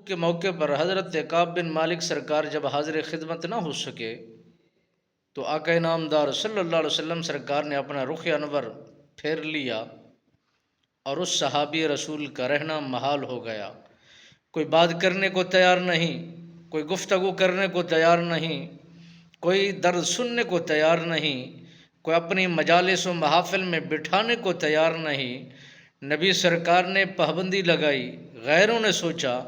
کے موقع پر حضرت کعب بن مالک سرکار جب حاضر خدمت نہ ہو سکے تو آقا نامدار صلی اللہ علیہ وسلم سرکار نے اپنا رخ انور پھیر لیا اور اس صحابی رسول کا رہنا محال ہو گیا۔ کوئی بات کرنے کو تیار نہیں، کوئی گفتگو کرنے کو تیار نہیں، کوئی درد سننے کو تیار نہیں، کوئی اپنی مجالس و محافل میں بٹھانے کو تیار نہیں۔ نبی سرکار نے پابندی لگائی، غیروں نے سوچا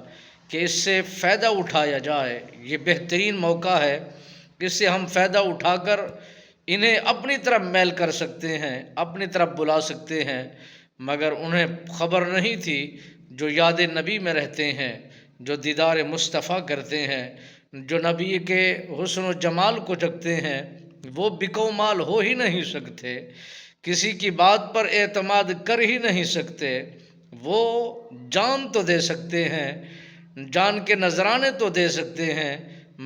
کہ اس سے فائدہ اٹھایا جائے، یہ بہترین موقع ہے، اس سے ہم فائدہ اٹھا کر انہیں اپنی طرف میل کر سکتے ہیں، اپنی طرف بلا سکتے ہیں۔ مگر انہیں خبر نہیں تھی جو یاد نبی میں رہتے ہیں، جو دیدار مصطفیٰ کرتے ہیں، جو نبی کے حسن و جمال کو جگتے ہیں، وہ بکو مال ہو ہی نہیں سکتے، کسی کی بات پر اعتماد کر ہی نہیں سکتے۔ وہ جان تو دے سکتے ہیں، جان کے نذرانے تو دے سکتے ہیں،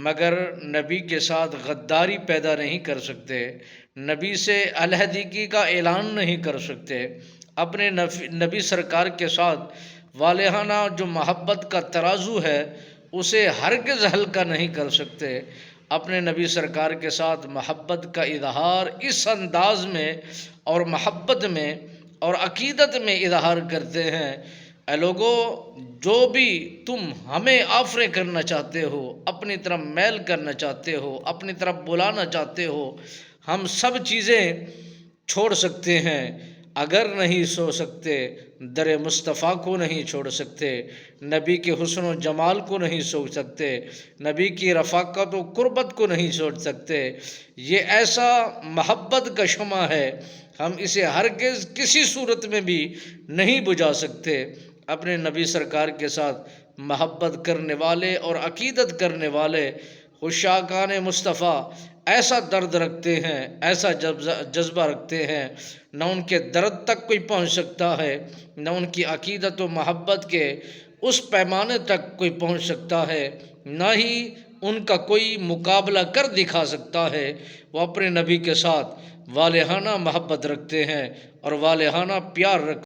مگر نبی کے ساتھ غداری پیدا نہیں کر سکتے، نبی سے علیحدگی کا اعلان نہیں کر سکتے، اپنے نبی سرکار کے ساتھ والہانہ جو محبت کا ترازو ہے اسے ہرگز ہلکا نہیں کر سکتے۔ اپنے نبی سرکار کے ساتھ محبت کا اظہار اس انداز میں اور محبت میں اور عقیدت میں اظہار کرتے ہیں، اے لوگو، جو بھی تم ہمیں آفرے کرنا چاہتے ہو، اپنی طرف میل کرنا چاہتے ہو، اپنی طرف بلانا چاہتے ہو، ہم سب چیزیں چھوڑ سکتے ہیں، اگر نہیں سو سکتے در مصطفیٰ کو نہیں چھوڑ سکتے، نبی کے حسن و جمال کو نہیں چھوڑ سکتے، نبی کی رفاقت و قربت کو نہیں چھوڑ سکتے۔ یہ ایسا محبت کا شمع ہے، ہم اسے ہرگز کسی صورت میں بھی نہیں بجھا سکتے۔ اپنے نبی سرکار کے ساتھ محبت کرنے والے اور عقیدت کرنے والے عشاقان مصطفیٰ ایسا درد رکھتے ہیں، ایسا جذبہ رکھتے ہیں، نہ ان کے درد تک کوئی پہنچ سکتا ہے، نہ ان کی عقیدت و محبت کے اس پیمانے تک کوئی پہنچ سکتا ہے، نہ ہی ان کا کوئی مقابلہ کر دکھا سکتا ہے۔ وہ اپنے نبی کے ساتھ والہانہ محبت رکھتے ہیں اور والہانہ پیار رکھتے ہیں۔